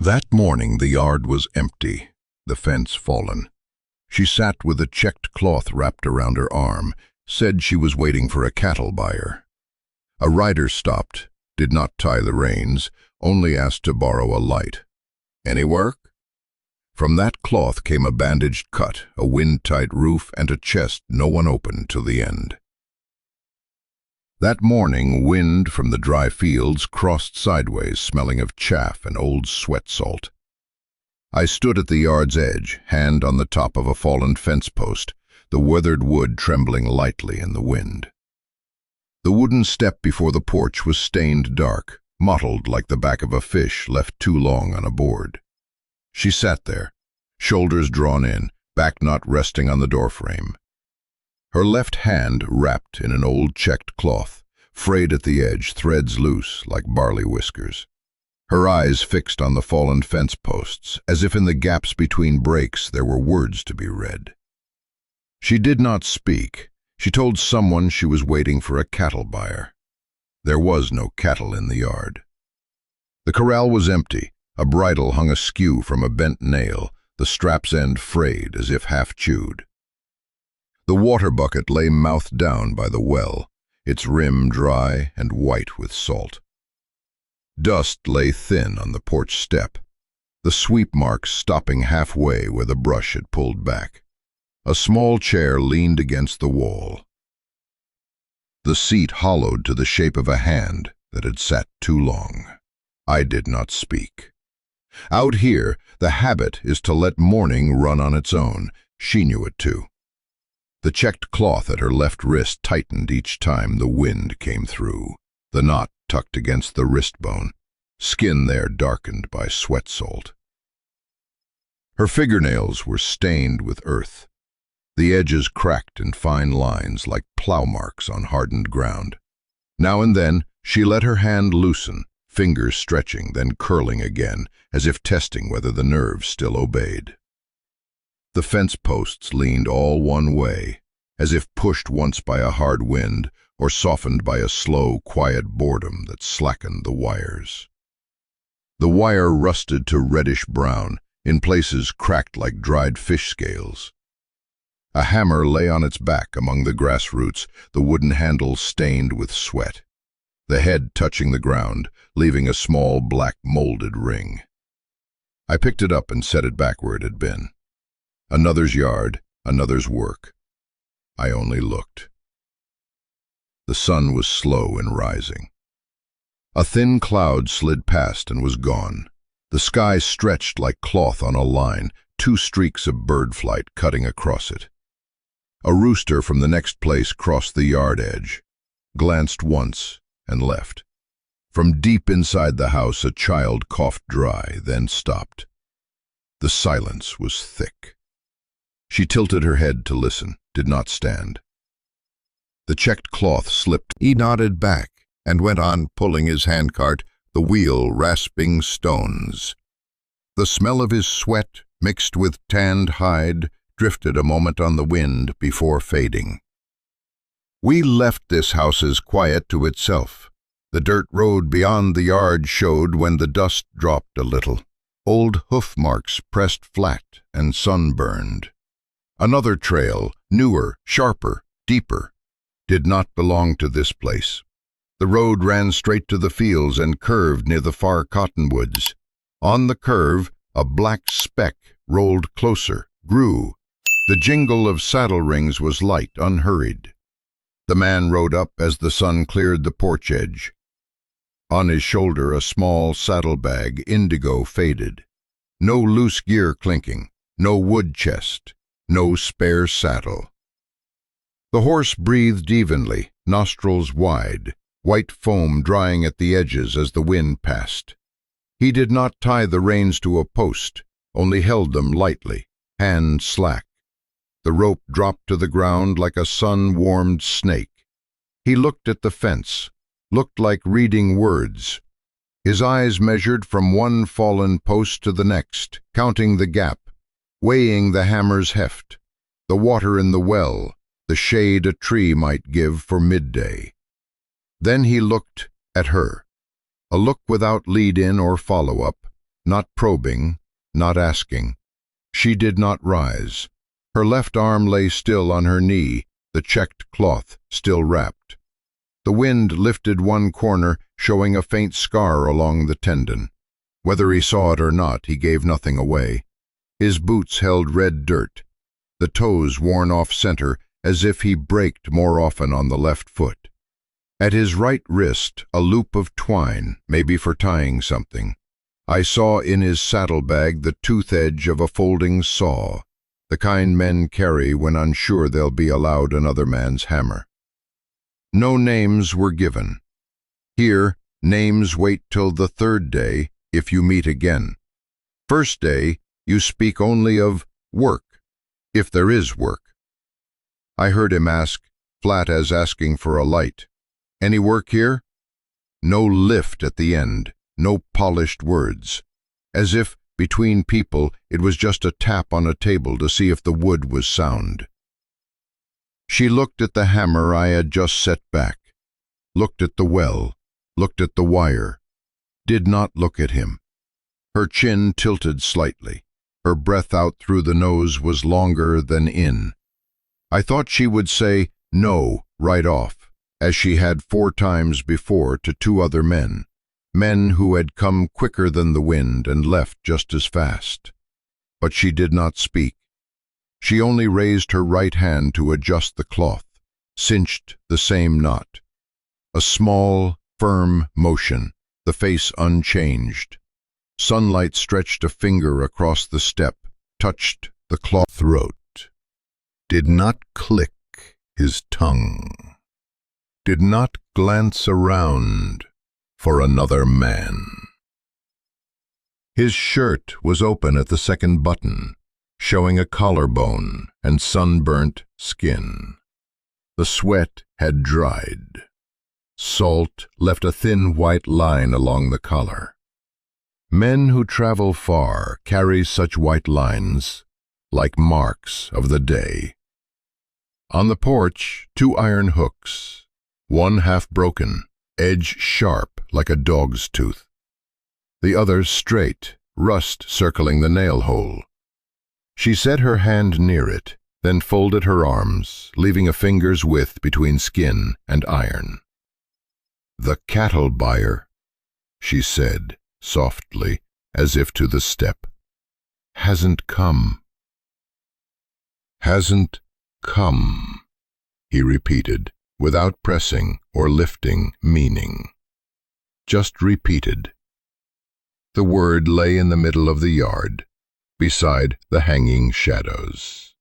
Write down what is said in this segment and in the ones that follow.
That morning the yard was empty, the fence fallen. She sat with a checked cloth wrapped around her arm, said she was waiting for a cattle buyer. A rider stopped, did not tie the reins, only asked to borrow a light. "Any work?" From that cloth came a bandaged cut, a wind-tight roof, and a chest no one opened till the end. That morning, wind from the dry fields crossed sideways, smelling of chaff and old sweat salt. I stood at the yard's edge, hand on the top of a fallen fence post, the weathered wood trembling lightly in the wind. The wooden step before the porch was stained dark, mottled like the back of a fish left too long on a board. She sat there, shoulders drawn in, back not resting on the doorframe. Her left hand wrapped in an old checked cloth, frayed at the edge, threads loose like barley whiskers. Her eyes fixed on the fallen fence posts, as if in the gaps between breaks there were words to be read. She did not speak. She told someone she was waiting for a cattle buyer. There was no cattle in the yard. The corral was empty. A bridle hung askew from a bent nail, the strap's end frayed as if half chewed. The water bucket lay mouth down by the well, its rim dry and white with salt. Dust lay thin on the porch step, the sweep marks stopping halfway where the brush had pulled back. A small chair leaned against the wall, the seat hollowed to the shape of a hand that had sat too long. I did not speak. Out here, the habit is to let morning run on its own. She knew it too. The checked cloth at her left wrist tightened each time the wind came through, the knot tucked against the wrist bone, skin there darkened by sweat salt. Her fingernails were stained with earth, the edges cracked in fine lines like plow marks on hardened ground. Now and then she let her hand loosen, fingers stretching, then curling again, as if testing whether the nerves still obeyed. The fence posts leaned all one way, as if pushed once by a hard wind or softened by a slow, quiet boredom that slackened the wires. The wire rusted to reddish brown, in places cracked like dried fish scales. A hammer lay on its back among the grass roots, the wooden handle stained with sweat, the head touching the ground, leaving a small black molded ring. I picked it up and set it back where it had been. Another's yard, another's work. I only looked. The sun was slow in rising. A thin cloud slid past and was gone. The sky stretched like cloth on a line, two streaks of bird flight cutting across it. A rooster from the next place crossed the yard edge, glanced once, and left. From deep inside the house a child coughed dry, then stopped. The silence was thick. She tilted her head to listen, did not stand. The checked cloth slipped. He nodded back and went on pulling his handcart, the wheel rasping stones. The smell of his sweat, mixed with tanned hide, drifted a moment on the wind before fading. We left this house as quiet to itself. The dirt road beyond the yard showed when the dust dropped a little, old hoof marks pressed flat and sunburned. Another trail, newer, sharper, deeper, did not belong to this place. The road ran straight to the fields and curved near the far cottonwoods. On the curve, a black speck rolled closer, grew. The jingle of saddle rings was light, unhurried. The man rode up as the sun cleared the porch edge. On his shoulder a small saddlebag, indigo faded. No loose gear clinking, no wood chest, no spare saddle. The horse breathed evenly, nostrils wide, white foam drying at the edges as the wind passed. He did not tie the reins to a post, only held them lightly, hand slack. The rope dropped to the ground like a sun-warmed snake. He looked at the fence, looked like reading words. His eyes measured from one fallen post to the next, counting the gap, weighing the hammer's heft, the water in the well, the shade a tree might give for midday. Then he looked at her, a look without lead-in or follow-up, not probing, not asking. She did not rise. Her left arm lay still on her knee, the checked cloth still wrapped. The wind lifted one corner, showing a faint scar along the tendon. Whether he saw it or not, he gave nothing away. His boots held red dirt, the toes worn off center, as if he braked more often on the left foot. At his right wrist, a loop of twine, maybe for tying something. I saw in his saddlebag the tooth edge of a folding saw, the kind men carry when unsure they'll be allowed another man's hammer. No names were given. Here, names wait till the third day, if you meet again. First day, you speak only of work, if there is work. I heard him ask, flat as asking for a light, "Any work here?" No lift at the end, no polished words. As if, between people, it was just a tap on a table to see if the wood was sound. She looked at the hammer I had just set back, looked at the well, looked at the wire, did not look at him. Her chin tilted slightly. Her breath out through the nose was longer than in. I thought she would say no right off, as she had 4 times before to 2 other men who had come quicker than the wind and left just as fast. But she did not speak. She only raised her right hand to adjust the cloth, cinched the same knot. A small, firm motion, the face unchanged. Sunlight stretched a finger across the step, touched the cloth throat. Did not click his tongue. Did not glance around for another man. His shirt was open at the second button, showing a collarbone and sunburnt skin. The sweat had dried. Salt left a thin white line along the collar. Men who travel far carry such white lines, like marks of the day. On the porch, 2 iron hooks, one half broken, edge sharp like a dog's tooth. The other straight, rust circling the nail hole. She set her hand near it, then folded her arms, leaving a finger's width between skin and iron. "The cattle buyer," she said, softly, as if to the step, "hasn't come." "Hasn't come," he repeated, without pressing or lifting meaning. Just repeated. The word lay in the middle of the yard, beside the hanging shadows.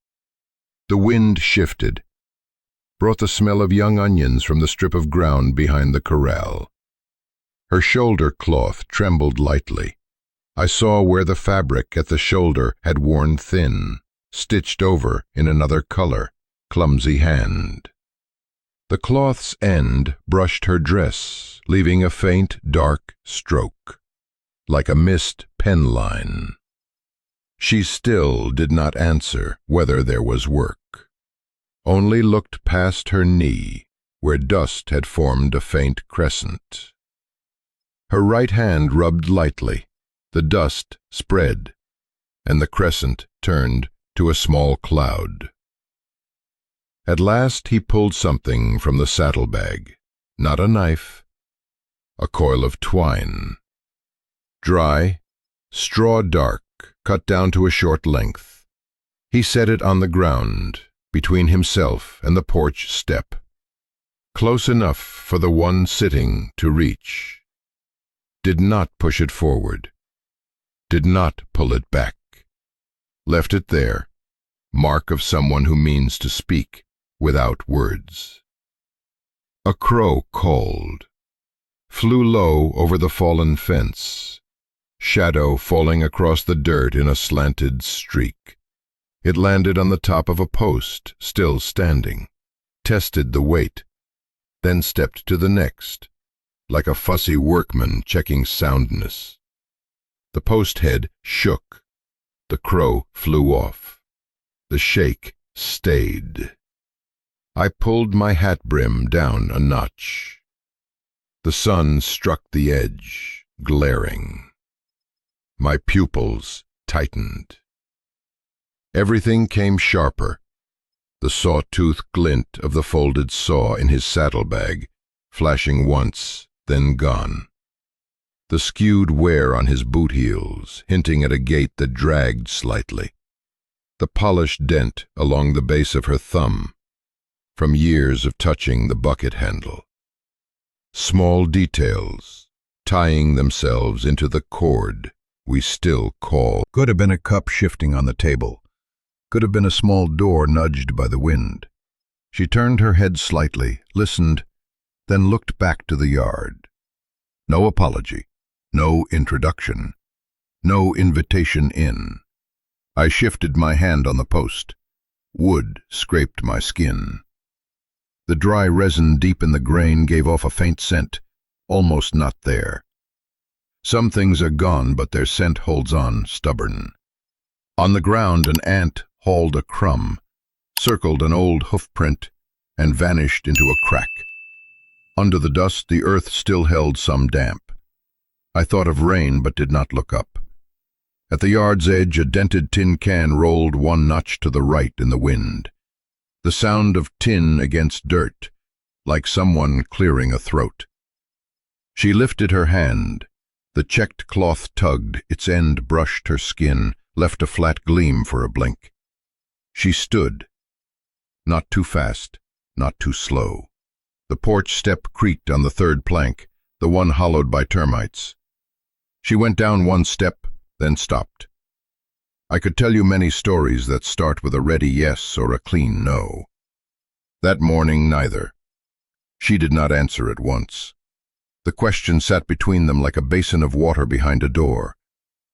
The wind shifted, brought the smell of young onions from the strip of ground behind the corral. Her shoulder cloth trembled lightly. I saw where the fabric at the shoulder had worn thin, stitched over in another color, clumsy hand. The cloth's end brushed her dress, leaving a faint, dark stroke, like a missed pen line. She still did not answer whether there was work, only looked past her knee, where dust had formed a faint crescent. Her right hand rubbed lightly, the dust spread, and the crescent turned to a small cloud. At last he pulled something from the saddlebag, not a knife, a coil of twine. Dry, straw dark, cut down to a short length. He set it on the ground, between himself and the porch step, close enough for the one sitting to reach. Did not push it forward, did not pull it back. Left it there, mark of someone who means to speak without words. A crow called, flew low over the fallen fence, shadow falling across the dirt in a slanted streak. It landed on the top of a post, still standing, tested the weight, then stepped to the next, like a fussy workman checking soundness. The post head shook. The crow flew off. The shake stayed. I pulled my hat brim down a notch. The sun struck the edge, glaring. My pupils tightened. Everything came sharper. The sawtooth glint of the folded saw in his saddlebag, flashing once, then gone. The skewed wear on his boot heels, hinting at a gait that dragged slightly. The polished dent along the base of her thumb, from years of touching the bucket handle. Small details, tying themselves into the cord we still call. Could have been a cup shifting on the table. Could have been a small door nudged by the wind. She turned her head slightly, listened, then looked back to the yard. No apology, no introduction, no invitation in. I shifted my hand on the post. Wood scraped my skin. The dry resin deep in the grain gave off a faint scent, almost not there. Some things are gone, but their scent holds on, stubborn. On the ground, an ant hauled a crumb, circled an old hoofprint, and vanished into a crack. Under the dust, the earth still held some damp. I thought of rain, but did not look up. At the yard's edge, a dented tin can rolled one notch to the right in the wind. The sound of tin against dirt, like someone clearing a throat. She lifted her hand. The checked cloth tugged, its end brushed her skin, left a flat gleam for a blink. She stood. Not too fast, not too slow. The porch step creaked on the third plank, the one hollowed by termites. She went down one step, then stopped. I could tell you many stories that start with a ready yes or a clean no. That morning, neither. She did not answer at once. The question sat between them like a basin of water behind a door.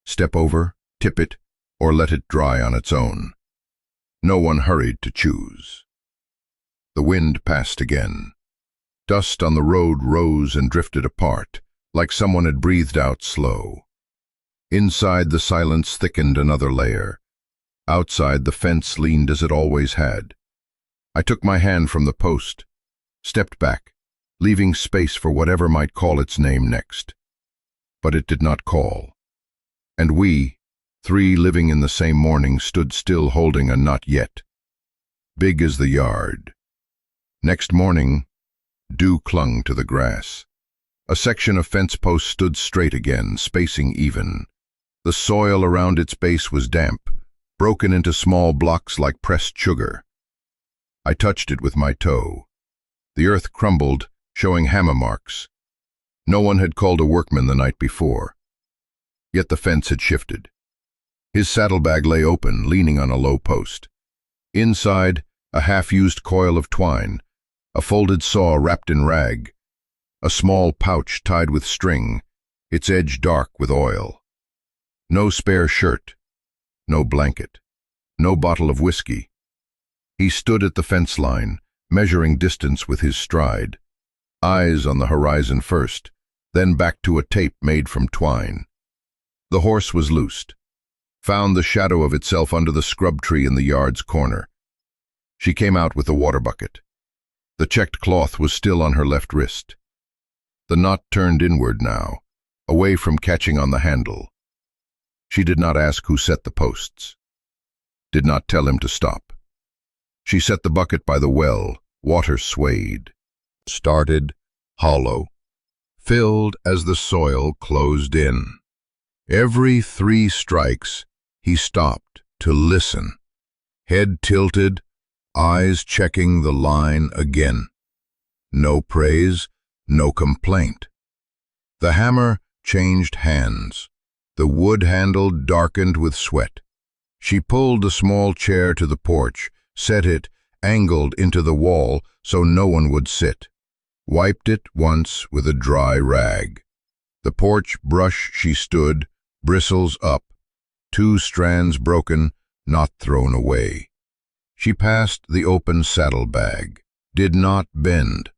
Step over, tip it, or let it dry on its own. No one hurried to choose. The wind passed again. Dust on the road rose and drifted apart, like someone had breathed out slow. Inside, the silence thickened another layer. Outside, the fence leaned as it always had. I took my hand from the post, stepped back, leaving space for whatever might call its name next. But it did not call. And we, three living in the same morning, stood still holding a not yet. Big as the yard. Next morning, dew clung to the grass. A section of fence post stood straight again, spacing even. The soil around its base was damp, broken into small blocks like pressed sugar. I touched it with my toe. The earth crumbled, showing hammer marks. No one had called a workman the night before. Yet the fence had shifted. His saddlebag lay open, leaning on a low post. Inside, a half-used coil of twine, a folded saw wrapped in rag, a small pouch tied with string, its edge dark with oil. No spare shirt, no blanket, no bottle of whiskey. He stood at the fence line, measuring distance with his stride, eyes on the horizon first, then back to a tape made from twine. The horse was loosed, found the shadow of itself under the scrub tree in the yard's corner. She came out with the water bucket. The checked cloth was still on her left wrist. The knot turned inward now, away from catching on the handle. She did not ask who set the posts, did not tell him to stop. She set the bucket by the well, water swayed, started, hollow, filled as the soil closed in. Every 3 strikes, he stopped to listen, head tilted, eyes checking the line again. No praise, no complaint. The hammer changed hands. The wood handle darkened with sweat. She pulled the small chair to the porch, set it, angled into the wall so no one would sit. Wiped it once with a dry rag. The porch brush she stood, bristles up, 2 strands broken, not thrown away. She passed the open saddlebag, did not bend.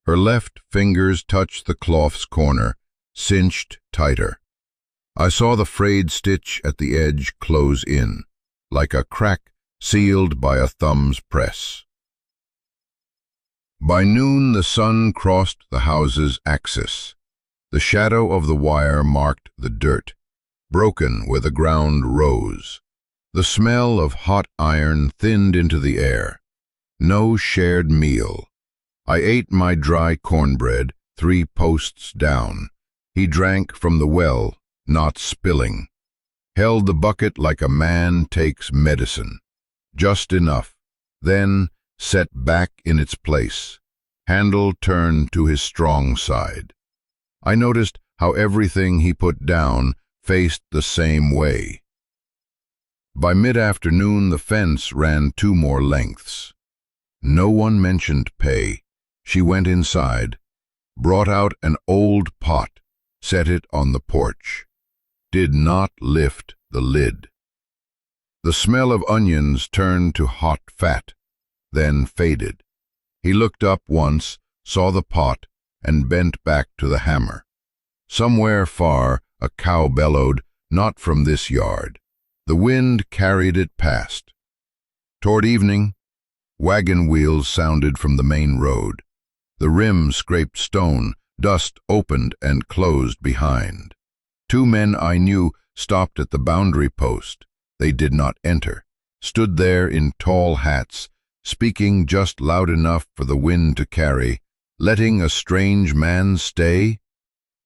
Her left fingers touched the cloth's corner, cinched tighter. I saw the frayed stitch at the edge close in, like a crack sealed by a thumb's press. By noon the sun crossed the house's axis. The shadow of the wire marked the dirt. broken where the ground rose. The smell of hot iron thinned into the air. No shared meal. I ate my dry cornbread 3 posts down. He drank from the well, not spilling. Held the bucket like a man takes medicine. Just enough. Then set back in its place. Handle turned to his strong side. I noticed how everything he put down faced the same way. By mid-afternoon, the fence ran 2 more lengths. No one mentioned pay. She went inside, brought out an old pot, set it on the porch. Did not lift the lid. The smell of onions turned to hot fat, then faded. He looked up once, saw the pot, and bent back to the hammer. Somewhere far, a cow bellowed, not from this yard. The wind carried it past. Toward evening, wagon wheels sounded from the main road. The rim scraped stone, dust opened and closed behind. 2 men I knew stopped at the boundary post. They did not enter, stood there in tall hats, speaking just loud enough for the wind to carry, letting a strange man stay?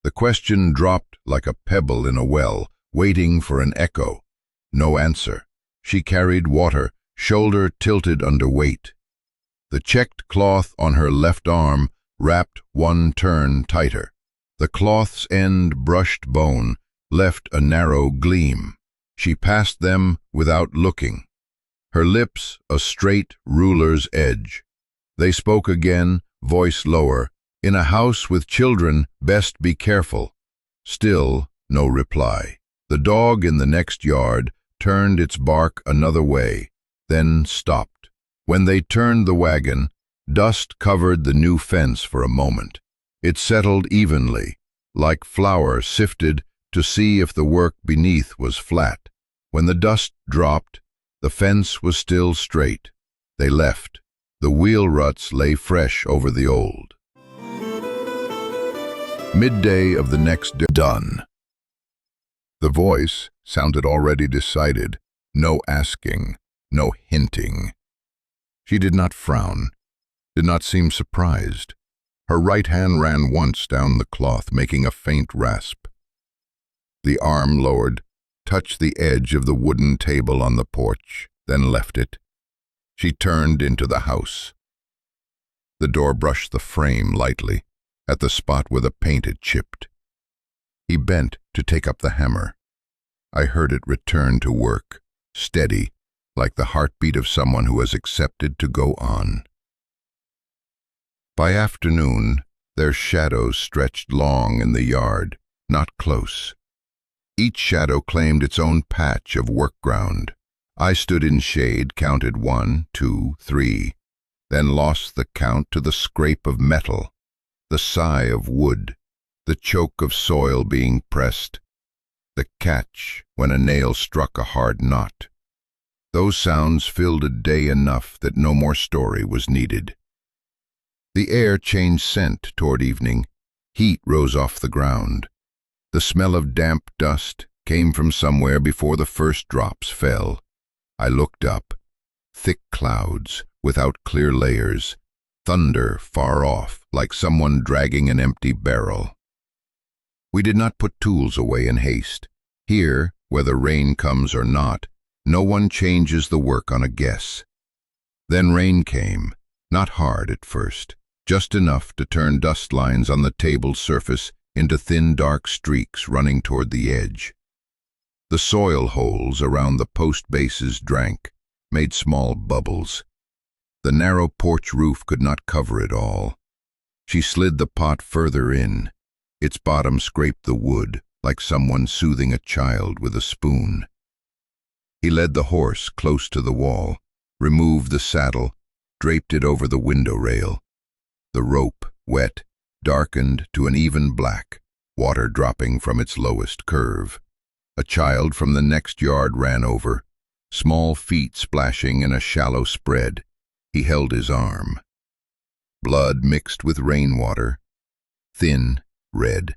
The question dropped like a pebble in a well, waiting for an echo. No answer. She carried water, shoulder tilted under weight. The checked cloth on her left arm wrapped 1 turn tighter. The cloth's end brushed bone, left a narrow gleam. She passed them without looking. Her lips a straight ruler's edge. They spoke again, voice lower. In a house with children, best be careful. Still, no reply. The dog in the next yard turned its bark another way, then stopped. When they turned the wagon, dust covered the new fence for a moment. It settled evenly, like flour sifted to see if the work beneath was flat. When the dust dropped, the fence was still straight. They left. The wheel ruts lay fresh over the old. Midday of the next day. Done. The voice sounded already decided. No asking, no hinting. She did not frown, did not seem surprised. Her right hand ran once down the cloth, making a faint rasp. The arm lowered, touched the edge of the wooden table on the porch, then left it. She turned into the house. The door brushed the frame lightly, at the spot where the paint had chipped. He bent to take up the hammer. I heard it return to work, steady, like the heartbeat of someone who has accepted to go on. By afternoon, their shadows stretched long in the yard, not close. Each shadow claimed its own patch of work ground. I stood in shade, counted 1, 2, 3, then lost the count to the scrape of metal, the sigh of wood, the choke of soil being pressed, the catch when a nail struck a hard knot. Those sounds filled a day enough that no more story was needed. The air changed scent toward evening. Heat rose off the ground. The smell of damp dust came from somewhere before the first drops fell. I looked up. Thick clouds, without clear layers. Thunder far off, like someone dragging an empty barrel. We did not put tools away in haste. Here, whether rain comes or not, no one changes the work on a guess. Then rain came, not hard at first, just enough to turn dust lines on the table's surface into thin dark streaks running toward the edge. The soil holes around the post bases drank, made small bubbles. The narrow porch roof could not cover it all. She slid the pot further in. Its bottom scraped the wood, like someone soothing a child with a spoon. He led the horse close to the wall, removed the saddle, draped it over the window rail. The rope, wet, darkened to an even black, water dropping from its lowest curve. A child from the next yard ran over, small feet splashing in a shallow spread. He held his arm. Blood mixed with rainwater, thin, red,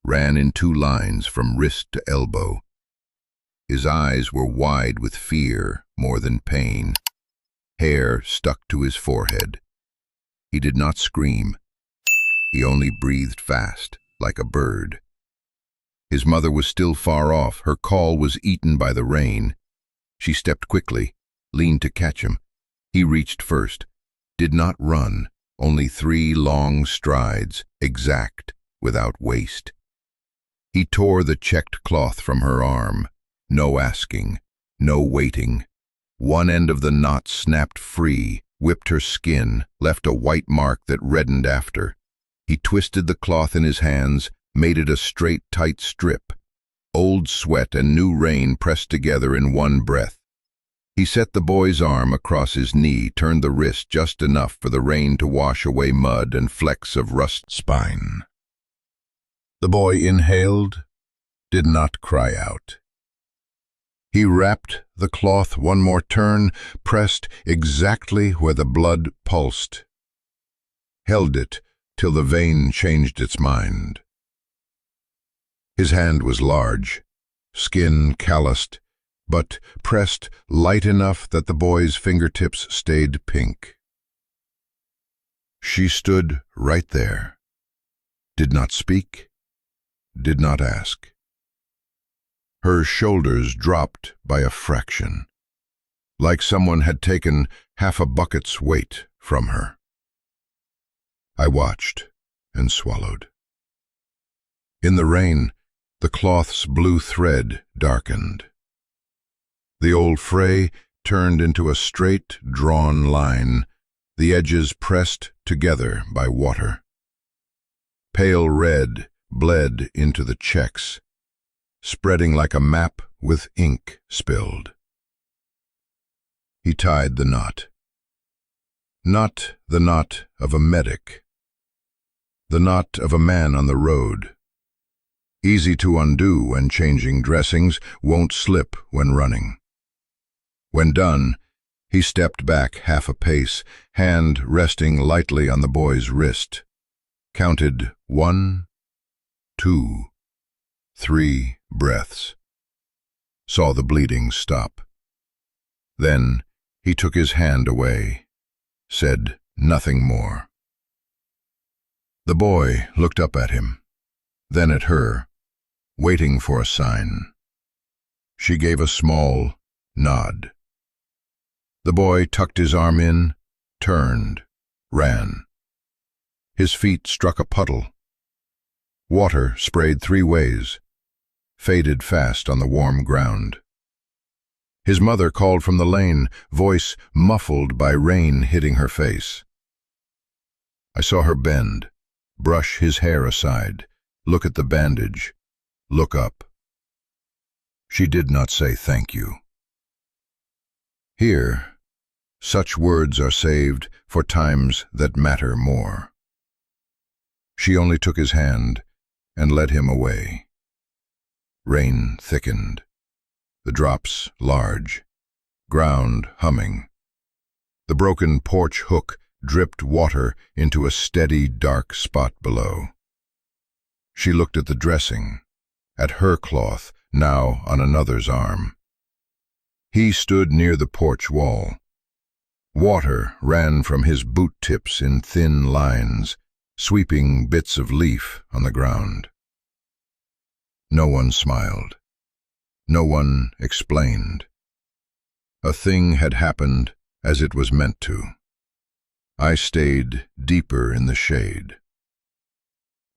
ran in 2 lines from wrist to elbow. His eyes were wide with fear more than pain. Hair stuck to his forehead. He did not scream. He only breathed fast, like a bird. His mother was still far off. Her call was eaten by the rain. She stepped quickly, leaned to catch him. He reached first, did not run, only 3 long strides, exact, without waste. He tore the checked cloth from her arm. No asking, no waiting. One end of the knot snapped free, whipped her skin, left a white mark that reddened after. He twisted the cloth in his hands, made it a straight, tight strip. Old sweat and new rain pressed together in one breath. He set the boy's arm across his knee, turned the wrist just enough for the rain to wash away mud and flecks of rust spine. The boy inhaled, did not cry out. He wrapped the cloth one more turn, pressed exactly where the blood pulsed. Held it till the vein changed its mind. His hand was large, skin calloused, but pressed light enough that the boy's fingertips stayed pink. She stood right there, did not speak, did not ask. Her shoulders dropped by a fraction, like someone had taken half a bucket's weight from her. I watched and swallowed. In the rain, the cloth's blue thread darkened. The old fray turned into a straight, drawn line, the edges pressed together by water. Pale red bled into the checks, spreading like a map with ink spilled. He tied the knot. Not the knot of a medic, the knot of a man on the road. Easy to undo when changing dressings, won't slip when running. When done, he stepped back half a pace, hand resting lightly on the boy's wrist. Counted 1, 2, 3 breaths. Saw the bleeding stop. Then he took his hand away, said nothing more. The boy looked up at him, then at her, waiting for a sign. She gave a small nod. The boy tucked his arm in, turned, ran. His feet struck a puddle. Water sprayed 3 ways, faded fast on the warm ground. His mother called from the lane, voice muffled by rain hitting her face. I saw her bend, brush his hair aside, look at the bandage, look up. She did not say thank you. Here, such words are saved for times that matter more. She only took his hand and led him away. Rain thickened, the drops large, ground humming. The broken porch hook dripped water into a steady, dark spot below. She looked at the dressing, at her cloth, now on another's arm. He stood near the porch wall. Water ran from his boot tips in thin lines, sweeping bits of leaf on the ground. No one smiled. No one explained. A thing had happened as it was meant to. I stayed deeper in the shade.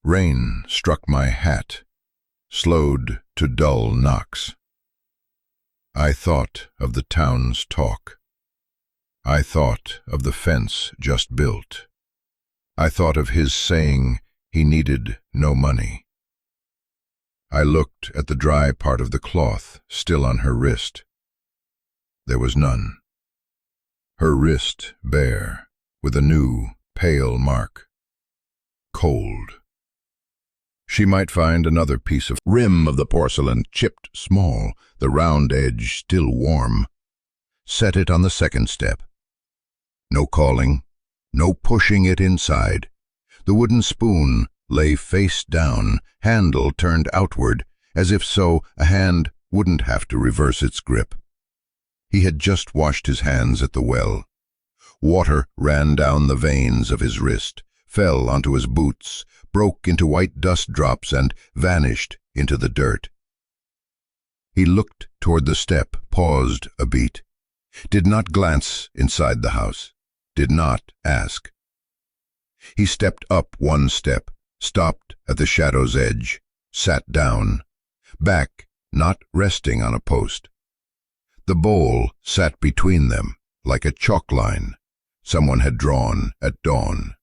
Rain struck my hat, slowed to dull knocks. I thought of the town's talk. I thought of the fence just built. I thought of his saying he needed no money. I looked at the dry part of the cloth still on her wrist. There was none. Her wrist bare, with a new, pale mark. Cold. She might find another piece of rim of the porcelain, chipped small, the round edge still warm. Set it on the second step. No calling, no pushing it inside. The wooden spoon lay face down, handle turned outward, as if so a hand wouldn't have to reverse its grip. He had just washed his hands at the well. Water ran down the veins of his wrist, fell onto his boots, broke into white dust drops, and vanished into the dirt. He looked toward the step, paused a beat, did not glance inside the house, did not ask. He stepped up one step, stopped at the shadow's edge, sat down, back not resting on a post. The bowl sat between them like a chalk line someone had drawn at dawn.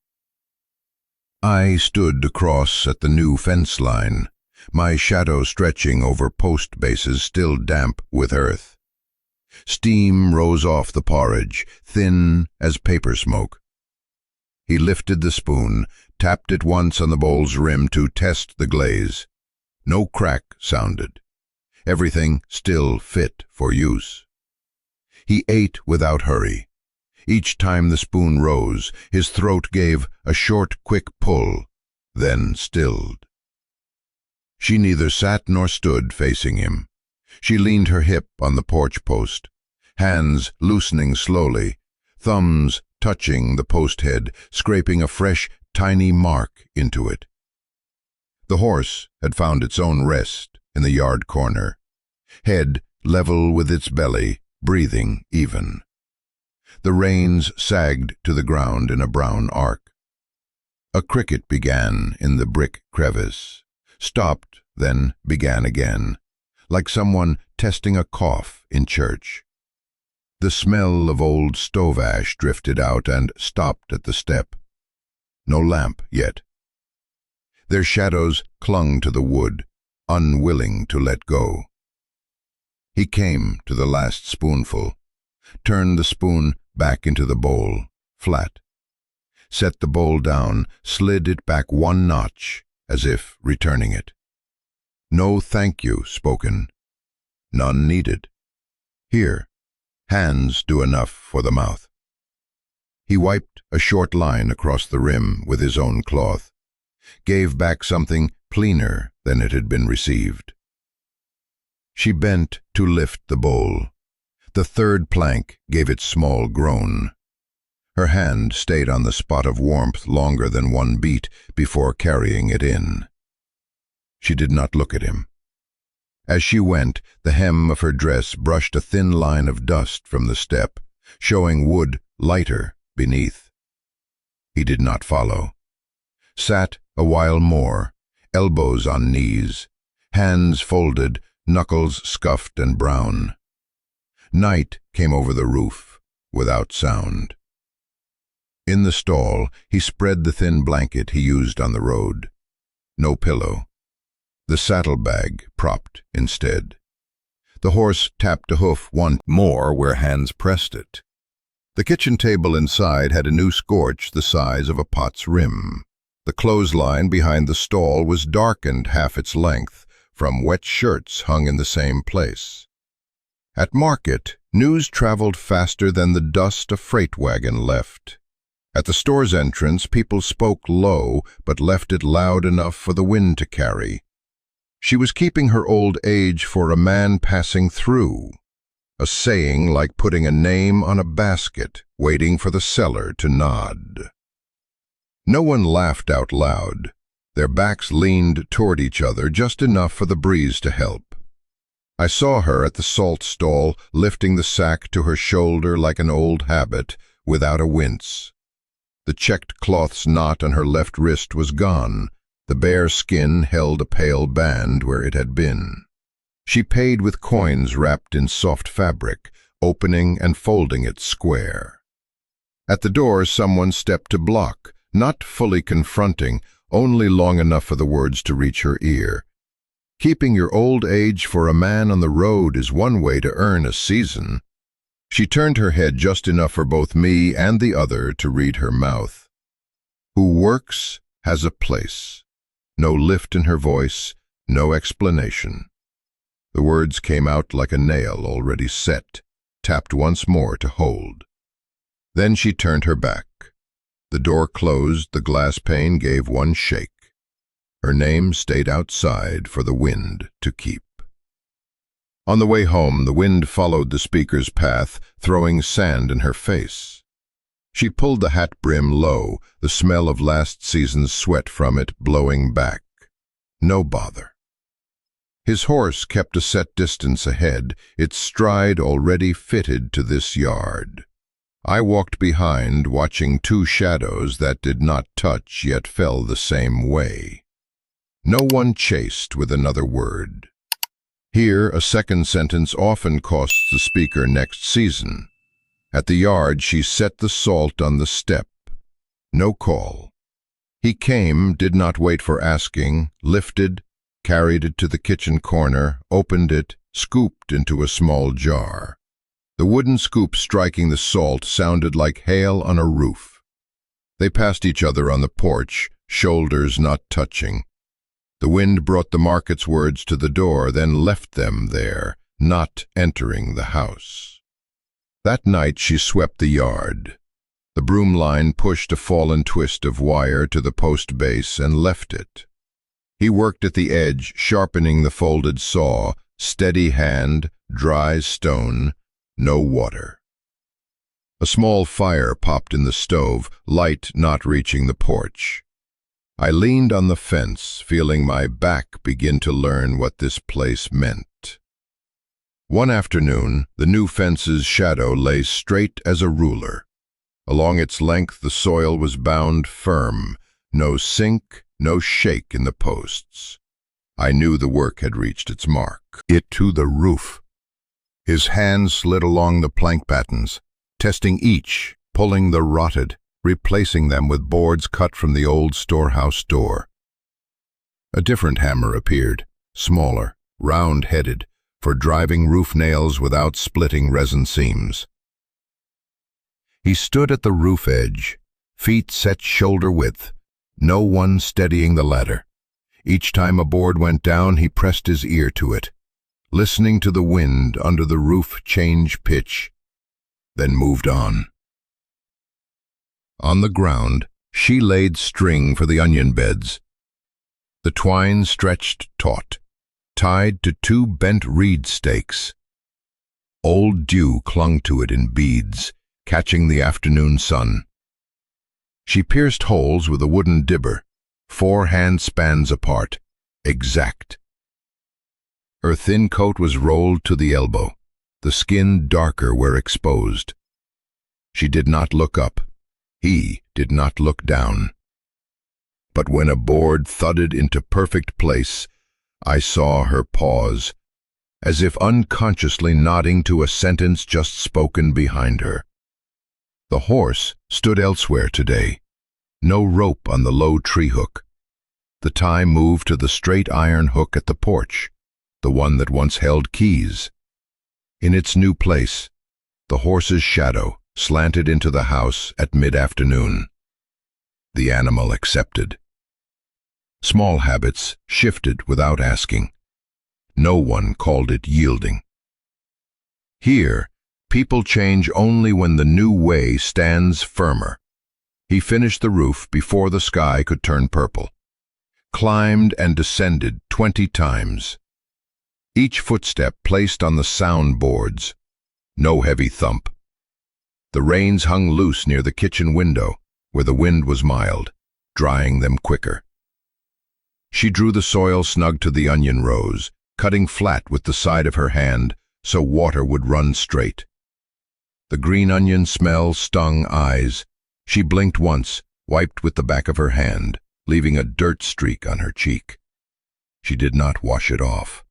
I stood across at the new fence line, my shadow stretching over post bases still damp with earth. Steam rose off the porridge, thin as paper smoke. He lifted the spoon, tapped it once on the bowl's rim to test the glaze. No crack sounded. Everything still fit for use. He ate without hurry. Each time the spoon rose, his throat gave a short, quick pull, then stilled. She neither sat nor stood facing him. She leaned her hip on the porch post, hands loosening slowly, thumbs touching the post head, scraping a fresh, tiny mark into it. The horse had found its own rest in the yard corner, head level with its belly, breathing even. The reins sagged to the ground in a brown arc. A cricket began in the brick crevice, stopped, then began again, like someone testing a cough in church. The smell of old stove ash drifted out and stopped at the step. No lamp yet. Their shadows clung to the wood, unwilling to let go. He came to the last spoonful, turned the spoon back into the bowl, flat. Set the bowl down, slid it back one notch, as if returning it. No thank you spoken. None needed. Here, hands do enough for the mouth. He wiped a short line across the rim with his own cloth, gave back something cleaner than it had been received. She bent to lift the bowl. The third plank gave its small groan. Her hand stayed on the spot of warmth longer than one beat before carrying it in. She did not look at him. As she went, the hem of her dress brushed a thin line of dust from the step, showing wood lighter beneath. He did not follow. Sat a while more, elbows on knees, hands folded, knuckles scuffed and brown. Night came over the roof, without sound. In the stall, he spread the thin blanket he used on the road. No pillow. The saddlebag propped instead. The horse tapped a hoof once more where hands pressed it. The kitchen table inside had a new scorch the size of a pot's rim. The clothesline behind the stall was darkened half its length from wet shirts hung in the same place. At market, news traveled faster than the dust a freight wagon left. At the store's entrance, people spoke low, but left it loud enough for the wind to carry. She was keeping her old age for a man passing through, a saying like putting a name on a basket, waiting for the seller to nod. No one laughed out loud. Their backs leaned toward each other just enough for the breeze to help. I saw her at the salt stall, lifting the sack to her shoulder like an old habit, without a wince. The checked cloth's knot on her left wrist was gone. The bare skin held a pale band where it had been. She paid with coins wrapped in soft fabric, opening and folding it square. At the door, someone stepped to block, not fully confronting, only long enough for the words to reach her ear. Keeping your old age for a man on the road is one way to earn a season. She turned her head just enough for both me and the other to read her mouth. Who works has a place. No lift in her voice, no explanation. The words came out like a nail already set, tapped once more to hold. Then she turned her back. The door closed, the glass pane gave one shake. Her name stayed outside for the wind to keep. On the way home, the wind followed the speaker's path, throwing sand in her face. She pulled the hat brim low, the smell of last season's sweat from it blowing back. No bother. His horse kept a set distance ahead, its stride already fitted to this yard. I walked behind, watching two shadows that did not touch yet fell the same way. No one chased with another word. Here, a second sentence often costs the speaker next season. At the yard, she set the salt on the step. No call. He came, did not wait for asking, lifted, carried it to the kitchen corner, opened it, scooped into a small jar. The wooden scoop striking the salt sounded like hail on a roof. They passed each other on the porch, shoulders not touching. The wind brought the market's words to the door, then left them there, not entering the house. That night she swept the yard. The broom line pushed a fallen twist of wire to the post base and left it. He worked at the edge, sharpening the folded saw, steady hand, dry stone, no water. A small fire popped in the stove, light not reaching the porch. I leaned on the fence, feeling my back begin to learn what this place meant. One afternoon, the new fence's shadow lay straight as a ruler. Along its length the soil was bound firm, no sink, no shake in the posts. I knew the work had reached its mark. It to the roof. His hands slid along the plank battens, testing each, pulling the rotted, replacing them with boards cut from the old storehouse door. A different hammer appeared, smaller, round-headed, for driving roof nails without splitting resin seams. He stood at the roof edge, feet set shoulder width, no one steadying the ladder. Each time a board went down, he pressed his ear to it, listening to the wind under the roof change pitch, then moved on. On the ground, she laid string for the onion beds. The twine stretched taut, tied to two bent reed stakes. Old dew clung to it in beads, catching the afternoon sun. She pierced holes with a wooden dibber, 4 hand spans apart, exact. Her thin coat was rolled to the elbow, the skin darker where exposed. She did not look up. He did not look down. But when a board thudded into perfect place, I saw her pause, as if unconsciously nodding to a sentence just spoken behind her. The horse stood elsewhere today, no rope on the low tree hook. The tie moved to the straight iron hook at the porch, the one that once held keys. In its new place, the horse's shadow slanted into the house at mid-afternoon. The animal accepted. Small habits shifted without asking. No one called it yielding. Here, people change only when the new way stands firmer. He finished the roof before the sky could turn purple. Climbed and descended 20 times. Each footstep placed on the sound boards. No heavy thump. The reins hung loose near the kitchen window, where the wind was mild, drying them quicker. She drew the soil snug to the onion rows, cutting flat with the side of her hand so water would run straight. The green onion smell stung eyes. She blinked once, wiped with the back of her hand, leaving a dirt streak on her cheek. She did not wash it off.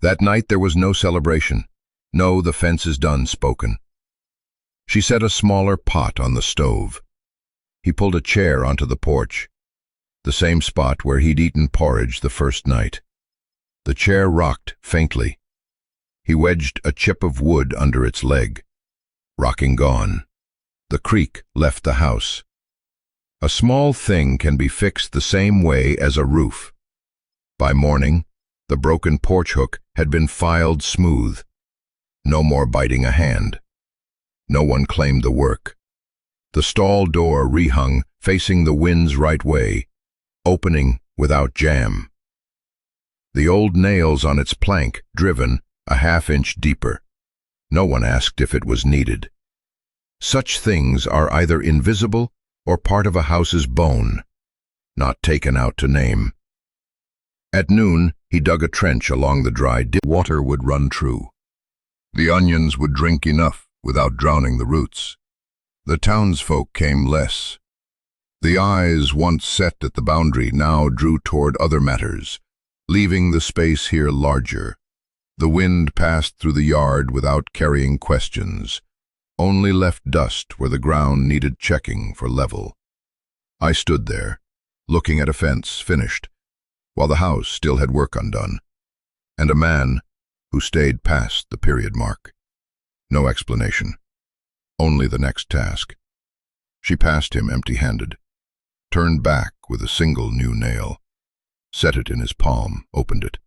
That night there was no celebration. No, the fence is done spoken. She set a smaller pot on the stove. He pulled a chair onto the porch, the same spot where he'd eaten porridge the first night. The chair rocked faintly. He wedged a chip of wood under its leg. Rocking gone. The creak left the house. A small thing can be fixed the same way as a roof. By morning, the broken porch hook had been filed smooth. No more biting a hand. No one claimed the work. The stall door rehung, facing the wind's right way, opening without jam. the old nails on its plank driven a half-inch deeper. No one asked if it was needed. Such things are either invisible or part of a house's bone, not taken out to name. At noon, he dug a trench along the dry dip. Water would run true. The onions would drink enough without drowning the roots. The townsfolk came less. The eyes once set at the boundary now drew toward other matters, leaving the space here larger. The wind passed through the yard without carrying questions, only left dust where the ground needed checking for level. I stood there, looking at a fence finished, while the house still had work undone, and a man who stayed past the period mark. No explanation, only the next task. She passed him empty-handed, turned back with a single new nail, set it in his palm, opened it.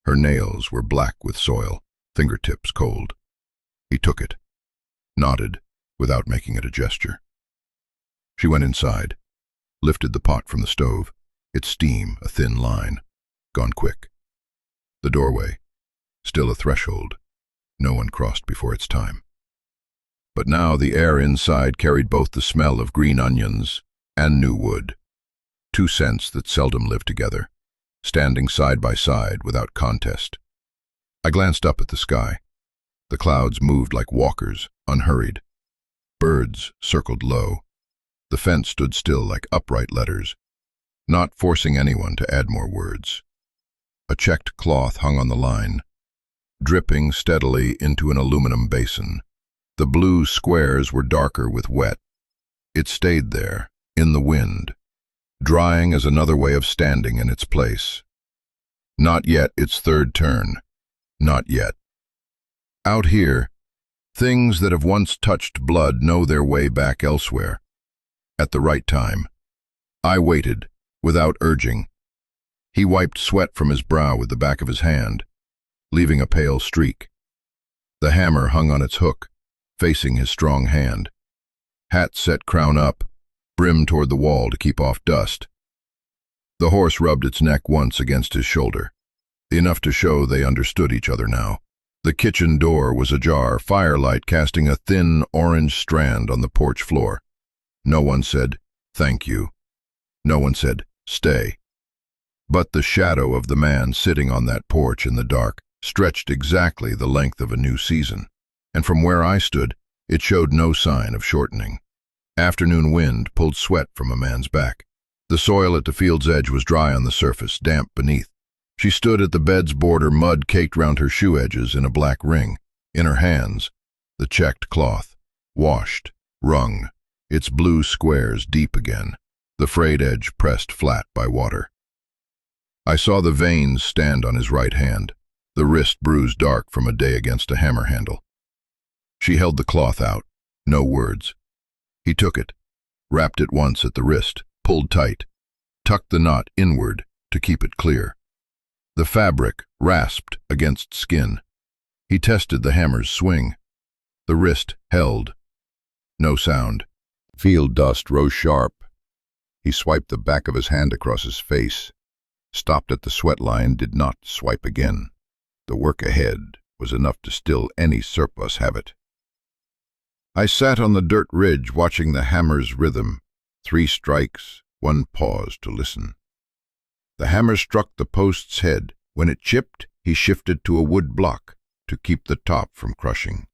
Her nails were black with soil, fingertips cold. He took it, nodded without making it a gesture. She went inside, lifted the pot from the stove, its steam a thin line, gone quick. The doorway, still a threshold, no one crossed before its time. But now the air inside carried both the smell of green onions and new wood, two scents that seldom live together, standing side by side without contest. I glanced up at the sky. The clouds moved like walkers, unhurried. Birds circled low. The fence stood still like upright letters, not forcing anyone to add more words. A checked cloth hung on the line, dripping steadily into an aluminum basin. The blue squares were darker with wet. It stayed there, in the wind, drying as another way of standing in its place. Not yet its third turn. Not yet. Out here, things that have once touched blood know their way back elsewhere. At the right time. I waited, without urging. He wiped sweat from his brow with the back of his hand, leaving a pale streak. The hammer hung on its hook, facing his strong hand. Hat set crown up, brim toward the wall to keep off dust. The horse rubbed its neck once against his shoulder, enough to show they understood each other now. The kitchen door was ajar, firelight casting a thin orange strand on the porch floor. No one said, "Thank you." No one said, "Stay." But the shadow of the man sitting on that porch in the dark stretched exactly the length of a new season, and from where I stood, it showed no sign of shortening. Afternoon wind pulled sweat from a man's back. The soil at the field's edge was dry on the surface, damp beneath. She stood at the bed's border, mud caked round her shoe edges in a black ring. In her hands, the checked cloth, washed, wrung, its blue squares deep again, the frayed edge pressed flat by water. I saw the veins stand on his right hand, the wrist bruised dark from a day against a hammer handle. She held the cloth out, no words. He took it, wrapped it once at the wrist, pulled tight, tucked the knot inward to keep it clear. The fabric rasped against skin. He tested the hammer's swing. The wrist held. No sound. Field dust rose sharp. He swiped the back of his hand across his face, stopped at the sweat line, did not swipe again. The work ahead was enough to still any surplus habit. I sat on the dirt ridge watching the hammer's rhythm. 3 strikes, 1 pause to listen. The hammer struck the post's head. When it chipped, he shifted to a wood block to keep the top from crushing.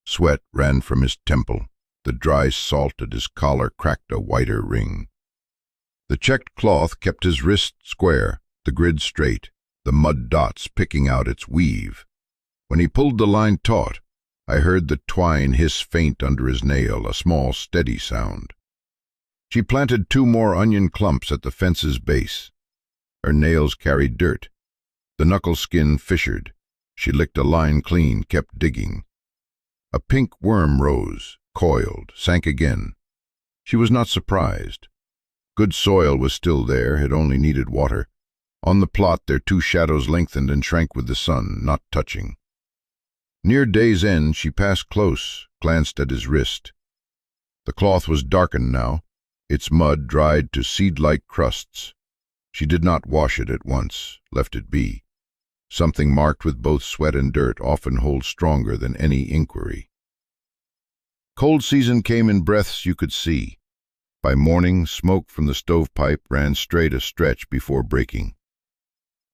Sweat ran from his temple. The dry salt at his collar cracked a whiter ring. The checked cloth kept his wrist square, the grid straight, the mud dots picking out its weave. When he pulled the line taut, I heard the twine hiss faint under his nail, a small, steady sound. She planted 2 more onion clumps at the fence's base. Her nails carried dirt. The knuckle skin fissured. She licked a line clean, kept digging. A pink worm rose, coiled, sank again. She was not surprised. Good soil was still there, it only needed water. On the plot their 2 shadows lengthened and shrank with the sun, not touching. Near day's end she passed close, glanced at his wrist. The cloth was darkened now, its mud dried to seed-like crusts. She did not wash it at once, left it be. Something marked with both sweat and dirt often holds stronger than any inquiry. Cold season came in breaths you could see. By morning, smoke from the stovepipe ran straight a stretch before breaking.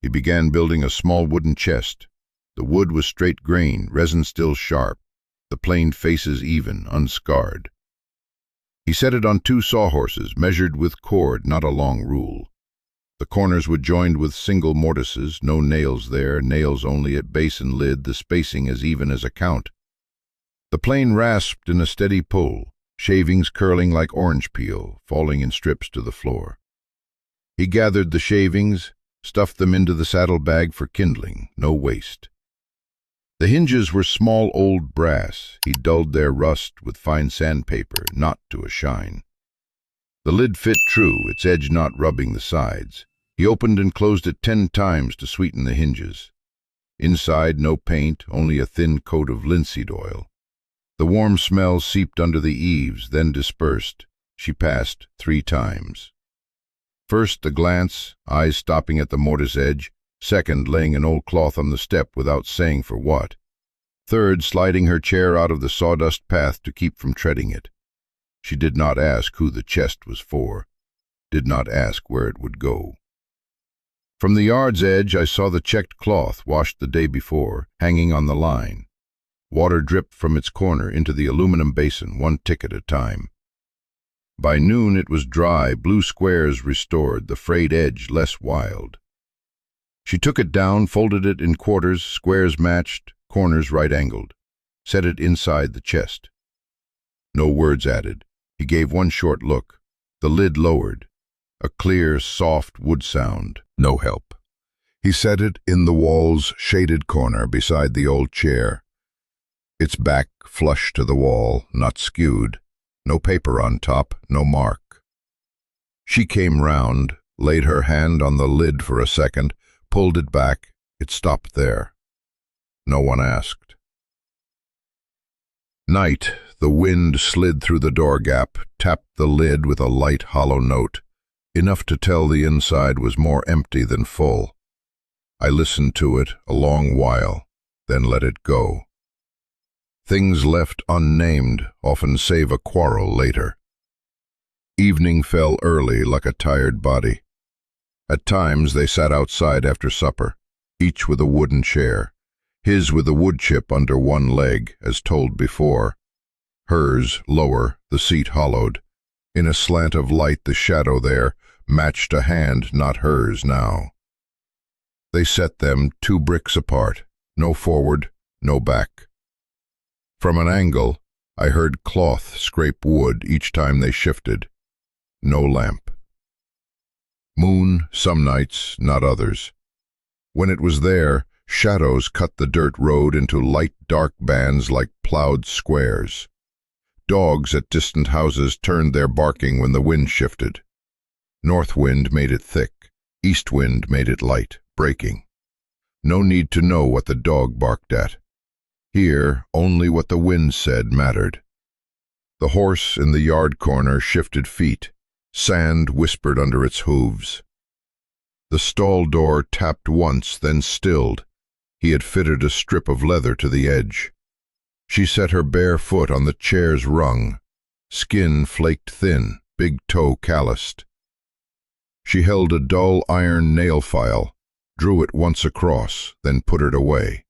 He began building a small wooden chest. The wood was straight-grained, resin still sharp, the planed faces even, unscarred. He set it on 2 sawhorses, measured with cord, not a long rule. The corners were joined with single mortises, no nails there, nails only at base and lid, the spacing as even as a count. The plane rasped in a steady pull, shavings curling like orange peel, falling in strips to the floor. He gathered the shavings, stuffed them into the saddlebag for kindling, no waste. The hinges were small old brass. He dulled their rust with fine sandpaper, not to a shine. The lid fit true, its edge not rubbing the sides. He opened and closed it 10 times to sweeten the hinges. Inside, no paint, only a thin coat of linseed oil. The warm smell seeped under the eaves, then dispersed. She passed 3 times. First a glance, eyes stopping at the mortise edge. Second, laying an old cloth on the step without saying for what. Third, sliding her chair out of the sawdust path to keep from treading it. She did not ask who the chest was for, did not ask where it would go. From the yard's edge I saw the checked cloth washed the day before, hanging on the line. Water dripped from its corner into the aluminum basin, 1 tick at a time. By noon it was dry, blue squares restored, the frayed edge less wild. She took it down, folded it in quarters, squares matched, corners right-angled, set it inside the chest. No words added. He gave 1 short look. The lid lowered. A clear, soft wood sound. No help. He set it in the wall's shaded corner beside the old chair. Its back flush to the wall, not skewed. No paper on top, no mark. She came round, laid her hand on the lid for a second, pulled it back. It stopped there. No one asked. Night, the wind slid through the door gap, tapped the lid with a light, hollow note, enough to tell the inside was more empty than full. I listened to it a long while, then let it go. Things left unnamed often save a quarrel later. Evening fell early like a tired body. At times they sat outside after supper, each with a wooden chair, his with a wood chip under 1 leg, as told before. Hers, lower, the seat hollowed. In a slant of light the shadow there matched a hand not hers now. They set them 2 bricks apart, no forward, no back. From an angle, I heard cloth scrape wood each time they shifted. No lamp. Moon, some nights, not others. When it was there, shadows cut the dirt road into light dark bands like plowed squares. Dogs at distant houses turned their barking when the wind shifted. North wind made it thick, east wind made it light, breaking. No need to know what the dog barked at. Here, only what the wind said mattered. The horse in the yard corner shifted feet. Sand whispered under its hooves. The stall door tapped once, then stilled. He had fitted a strip of leather to the edge. She set her bare foot on the chair's rung. Skin flaked thin, big toe calloused. She held a dull iron nail file, drew it once across, then put it away.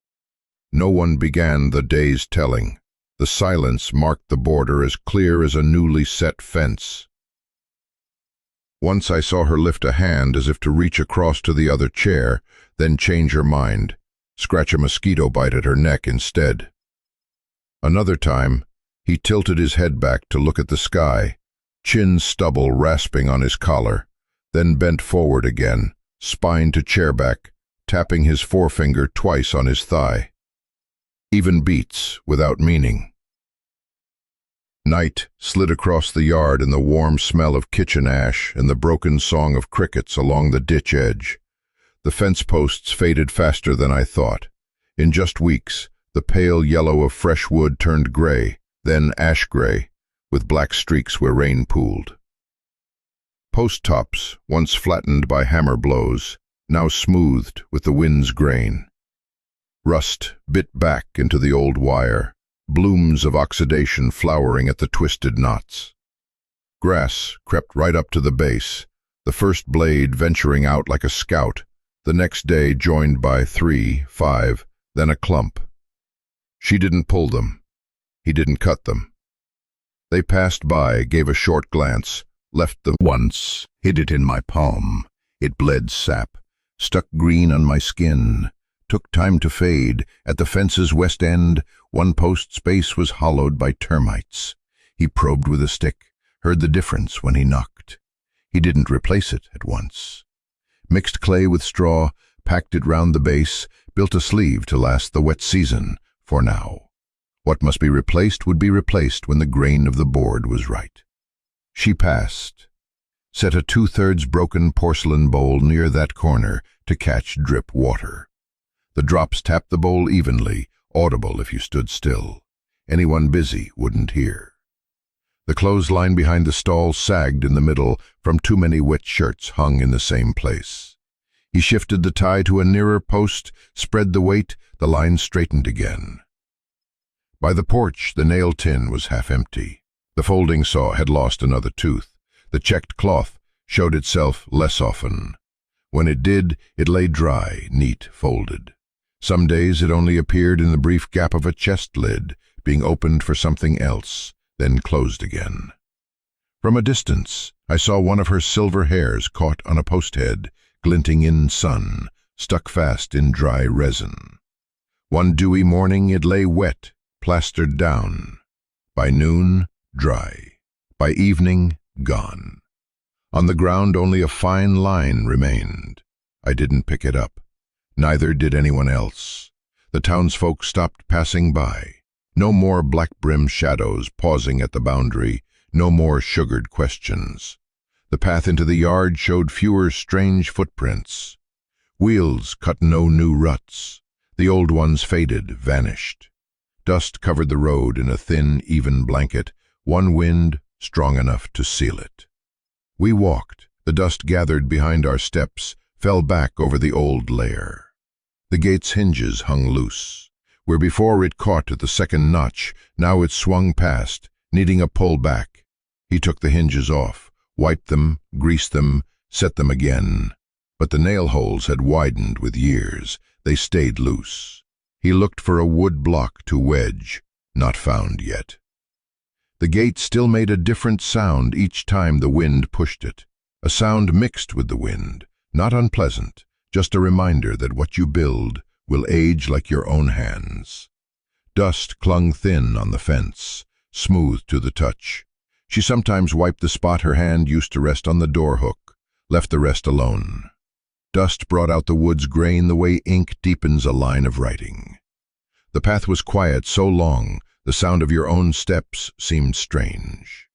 No one began the day's telling. The silence marked the border as clear as a newly set fence. Once I saw her lift a hand as if to reach across to the other chair, then change her mind, scratch a mosquito bite at her neck instead. Another time, he tilted his head back to look at the sky, chin stubble rasping on his collar, then bent forward again, spine to chairback, tapping his forefinger twice on his thigh. Even beats, without meaning. Night slid across the yard in the warm smell of kitchen ash and the broken song of crickets along the ditch edge. The fence posts faded faster than I thought. In just weeks, the pale yellow of fresh wood turned gray, then ash-gray, with black streaks where rain pooled. Post tops, once flattened by hammer blows, now smoothed with the wind's grain. Rust bit back into the old wire, blooms of oxidation flowering at the twisted knots. Grass crept right up to the base, the first blade venturing out like a scout, the next day joined by 3, 5, then a clump. She didn't pull them. He didn't cut them. They passed by, gave a short glance, left them once, hid it in my palm. It bled sap, stuck green on my skin, took time to fade. At the fence's west end, one post's base was hollowed by termites. He probed with a stick, heard the difference when he knocked. He didn't replace it at once. Mixed clay with straw, packed it round the base, built a sleeve to last the wet season, for now. What must be replaced would be replaced when the grain of the board was right. She passed, set a 2/3 broken porcelain bowl near that corner to catch drip water. The drops tapped the bowl evenly, audible if you stood still. Anyone busy wouldn't hear. The clothesline behind the stall sagged in the middle from too many wet shirts hung in the same place. He shifted the tie to a nearer post, spread the weight, the line straightened again. By the porch, the nail tin was half empty. The folding saw had lost another tooth. The checked cloth showed itself less often. When it did, it lay dry, neat, folded. Some days it only appeared in the brief gap of a chest lid, being opened for something else, then closed again. From a distance, I saw one of her silver hairs caught on a posthead, glinting in sun, stuck fast in dry resin. One dewy morning it lay wet, plastered down. By noon, dry. By evening, gone. On the ground only a fine line remained. I didn't pick it up. Neither did anyone else. The townsfolk stopped passing by. No more black-brimmed shadows pausing at the boundary, no more sugared questions. The path into the yard showed fewer strange footprints. Wheels cut no new ruts. The old ones faded, vanished. Dust covered the road in a thin, even blanket, one wind strong enough to seal it. We walked. The dust gathered behind our steps, fell back over the old lair. The gate's hinges hung loose. Where before it caught at the second notch, now it swung past, needing a pull back. He took the hinges off, wiped them, greased them, set them again. But the nail holes had widened with years. They stayed loose. He looked for a wood block to wedge, not found yet. The gate still made a different sound each time the wind pushed it. A sound mixed with the wind, not unpleasant, just a reminder that what you build will age like your own hands. Dust clung thin on the fence, smooth to the touch. She sometimes wiped the spot her hand used to rest on the door hook, left the rest alone. Dust brought out the wood's grain the way ink deepens a line of writing. The path was quiet so long, the sound of your own steps seemed strange.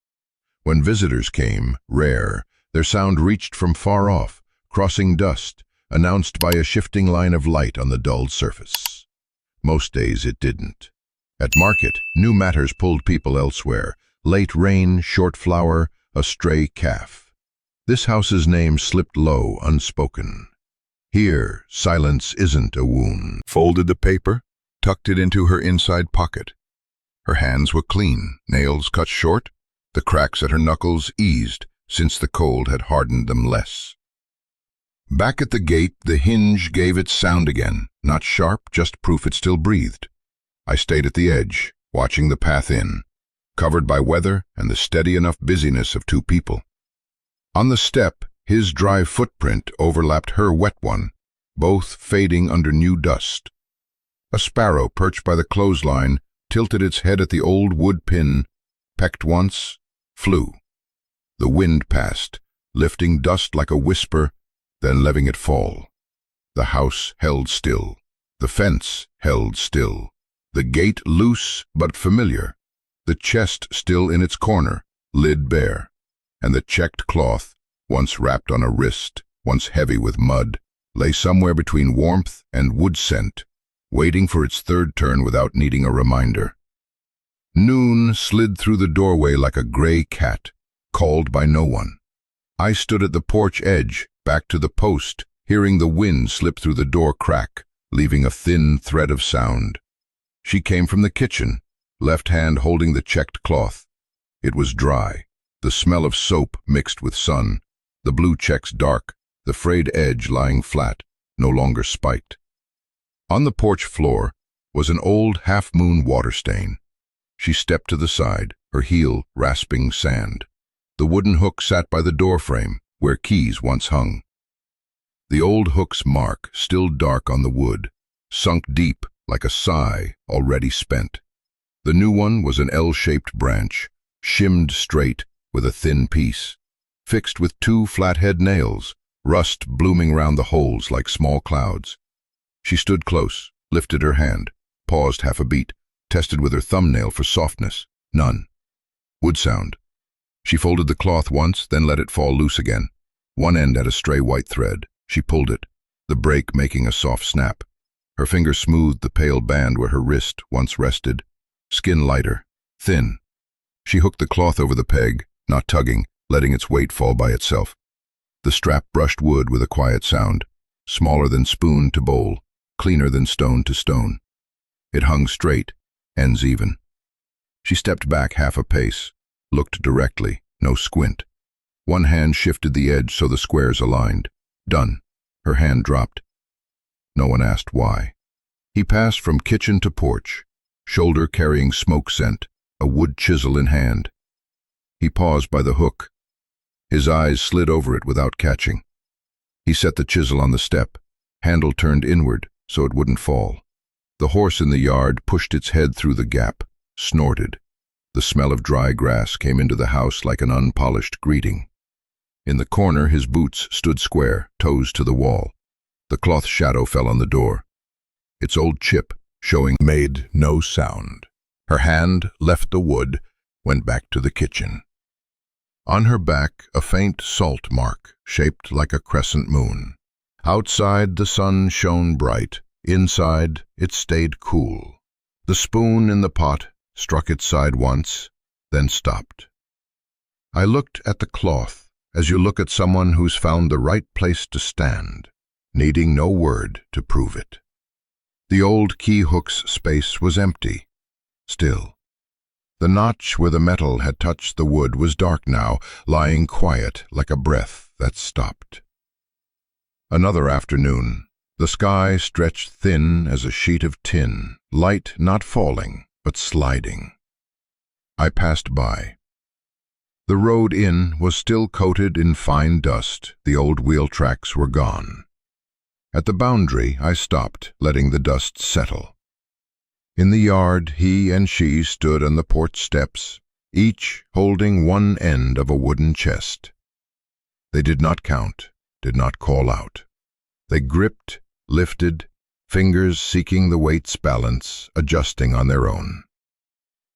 When visitors came, rare, their sound reached from far off, crossing dust, announced by a shifting line of light on the dulled surface. Most days it didn't. At market, new matters pulled people elsewhere. Late rain, short flower, a stray calf. This house's name slipped low, unspoken. Here, silence isn't a wound. Folded the paper, tucked it into her inside pocket. Her hands were clean, nails cut short, the cracks at her knuckles eased since the cold had hardened them less. Back at the gate, the hinge gave its sound again, not sharp, just proof it still breathed. I stayed at the edge, watching the path in, covered by weather and the steady enough busyness of two people. On the step, his dry footprint overlapped her wet one, both fading under new dust. A sparrow perched by the clothesline tilted its head at the old wood pin, pecked once, flew. The wind passed, lifting dust like a whisper, then letting it fall. The house held still. The fence held still. The gate loose but familiar. The chest still in its corner, lid bare. And the checked cloth, once wrapped on a wrist, once heavy with mud, lay somewhere between warmth and wood scent, waiting for its third turn without needing a reminder. Noon slid through the doorway like a gray cat, called by no one. I stood at the porch edge, back to the post, hearing the wind slip through the door crack, leaving a thin thread of sound. She came from the kitchen, left hand holding the checked cloth. It was dry, the smell of soap mixed with sun, the blue checks dark, the frayed edge lying flat, no longer spiked. On the porch floor was an old half-moon water stain. She stepped to the side, her heel rasping sand. The wooden hook sat by the doorframe, where keys once hung. The old hook's mark, still dark on the wood, sunk deep like a sigh already spent. The new one was an L-shaped branch, shimmed straight with a thin piece, fixed with two flathead nails, rust blooming round the holes like small clouds. She stood close, lifted her hand, paused half a beat, tested with her thumbnail for softness. None. Wood sound. She folded the cloth once, then let it fall loose again. One end at a stray white thread. She pulled it, the break making a soft snap. Her finger smoothed the pale band where her wrist once rested. Skin lighter, thin. She hooked the cloth over the peg, not tugging, letting its weight fall by itself. The strap brushed wood with a quiet sound, smaller than spoon to bowl, cleaner than stone to stone. It hung straight, ends even. She stepped back half a pace, looked directly, no squint. One hand shifted the edge so the squares aligned. Done. Her hand dropped. No one asked why. He passed from kitchen to porch, shoulder carrying smoke scent, a wood chisel in hand. He paused by the hook. His eyes slid over it without catching. He set the chisel on the step, handle turned inward so it wouldn't fall. The horse in the yard pushed its head through the gap, snorted. The smell of dry grass came into the house like an unpolished greeting. In the corner his boots stood square, toes to the wall. The cloth shadow fell on the door. Its old chip, showing, made no sound. Her hand left the wood, went back to the kitchen. On her back a faint salt mark, shaped like a crescent moon. Outside the sun shone bright, inside it stayed cool. The spoon in the pot struck its side once, then stopped. I looked at the cloth, as you look at someone who's found the right place to stand, needing no word to prove it. The old key hook's space was empty, still. The notch where the metal had touched the wood was dark now, lying quiet like a breath that stopped. Another afternoon, the sky stretched thin as a sheet of tin, light not falling, but sliding. I passed by. The road in was still coated in fine dust, the old wheel tracks were gone. At the boundary I stopped, letting the dust settle. In the yard he and she stood on the porch steps, each holding one end of a wooden chest. They did not count, did not call out. They gripped, lifted, fingers seeking the weight's balance, adjusting on their own.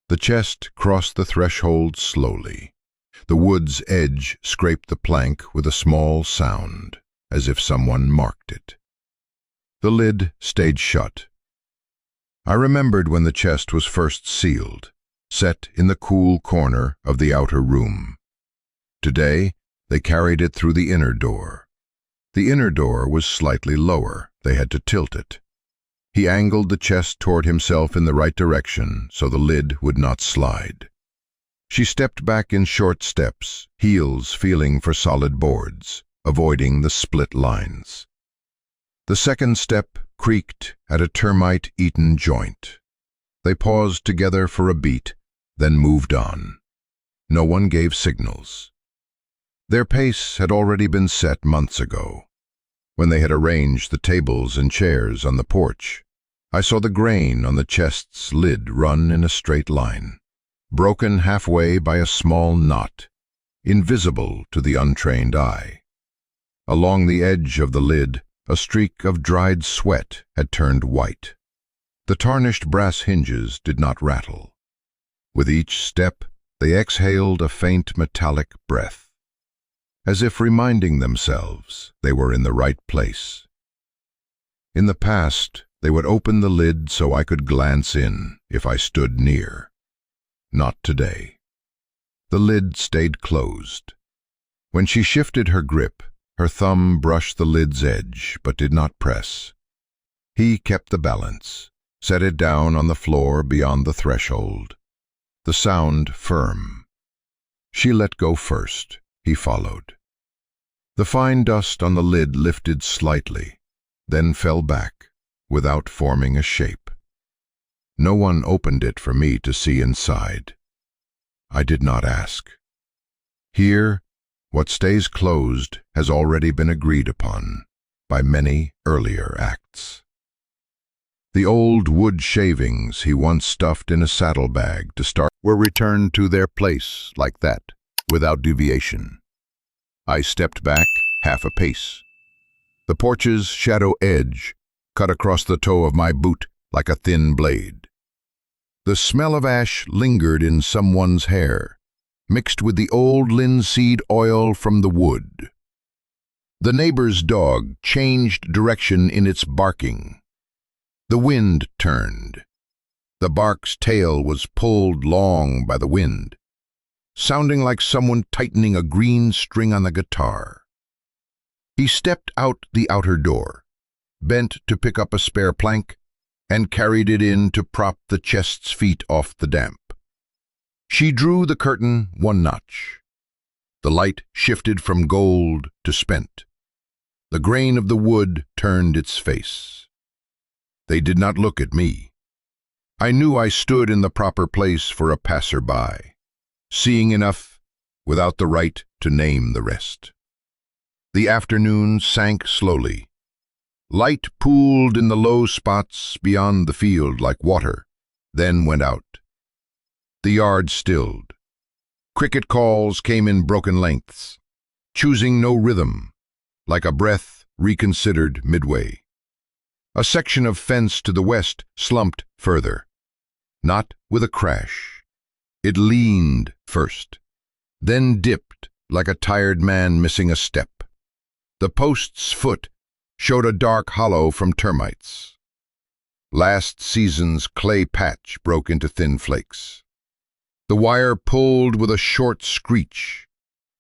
The chest crossed the threshold slowly. The wood's edge scraped the plank with a small sound, as if someone marked it. The lid stayed shut. I remembered when the chest was first sealed, set in the cool corner of the outer room. Today, they carried it through the inner door. The inner door was slightly lower. They had to tilt it. He angled the chest toward himself in the right direction so the lid would not slide. She stepped back in short steps, heels feeling for solid boards, avoiding the split lines. The second step creaked at a termite-eaten joint. They paused together for a beat, then moved on. No one gave signals. Their pace had already been set months ago. When they had arranged the tables and chairs on the porch, I saw the grain on the chest's lid run in a straight line, broken halfway by a small knot, invisible to the untrained eye. Along the edge of the lid, a streak of dried sweat had turned white. The tarnished brass hinges did not rattle. With each step, they exhaled a faint metallic breath, as if reminding themselves they were in the right place. In the past, they would open the lid so I could glance in if I stood near. Not today. The lid stayed closed. When she shifted her grip, her thumb brushed the lid's edge, but did not press. He kept the balance, set it down on the floor beyond the threshold. The sound firm. She let go first. He followed. The fine dust on the lid lifted slightly, then fell back, without forming a shape. No one opened it for me to see inside. I did not ask. Here, what stays closed has already been agreed upon by many earlier acts. The old wood shavings he once stuffed in a saddlebag to start were returned to their place like that, without deviation. I stepped back half a pace. The porch's shadow edge cut across the toe of my boot like a thin blade. The smell of ash lingered in someone's hair, mixed with the old linseed oil from the wood. The neighbor's dog changed direction in its barking. The wind turned. The bark's tail was pulled long by the wind, sounding like someone tightening a green string on the guitar. He stepped out the outer door, bent to pick up a spare plank, and carried it in to prop the chest's feet off the damp. She drew the curtain one notch. The light shifted from gold to spent. The grain of the wood turned its face. They did not look at me. I knew I stood in the proper place for a passer-by, seeing enough without the right to name the rest. The afternoon sank slowly. Light pooled in the low spots beyond the field like water, then went out. The yard stilled. Cricket calls came in broken lengths, choosing no rhythm, like a breath reconsidered midway. A section of fence to the west slumped further, not with a crash. It leaned first, then dipped like a tired man missing a step. The post's foot showed a dark hollow from termites. Last season's clay patch broke into thin flakes. The wire pulled with a short screech,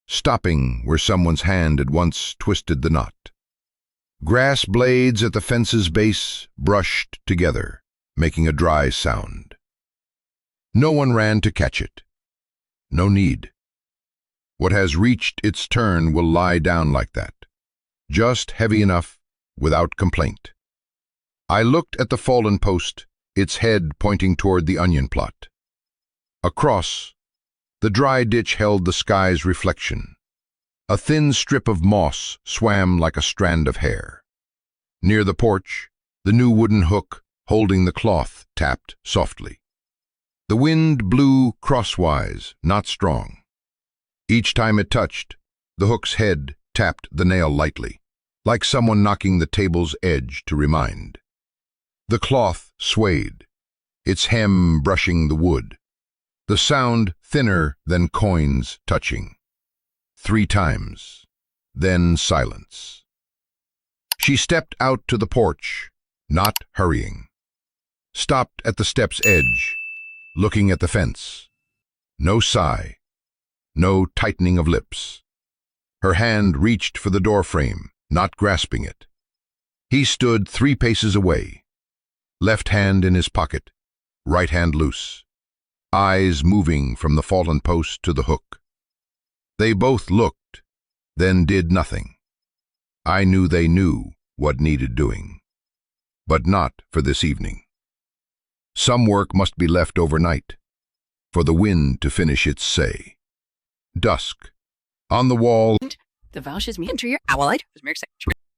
stopping where someone's hand had once twisted the knot. Grass blades at the fence's base brushed together, making a dry sound. No one ran to catch it. No need. What has reached its turn will lie down like that, just heavy enough, without complaint. I looked at the fallen post, its head pointing toward the onion plot. Across, the dry ditch held the sky's reflection. A thin strip of moss swam like a strand of hair. Near the porch, the new wooden hook holding the cloth tapped softly. The wind blew crosswise, not strong. Each time it touched, the hook's head tapped the nail lightly, like someone knocking the table's edge to remind. The cloth swayed, its hem brushing the wood, the sound thinner than coins touching. 3 times, then silence. She stepped out to the porch, not hurrying. Stopped at the step's edge, looking at the fence. No sigh, no tightening of lips. Her hand reached for the doorframe, not grasping it. He stood 3 paces away, left hand in his pocket, right hand loose, eyes moving from the fallen post to the hook. They both looked, then did nothing. I knew they knew what needed doing, but not for this evening. Some work must be left overnight, for the wind to finish its say. Dusk. On the wall. The vouchers me enter your owl light was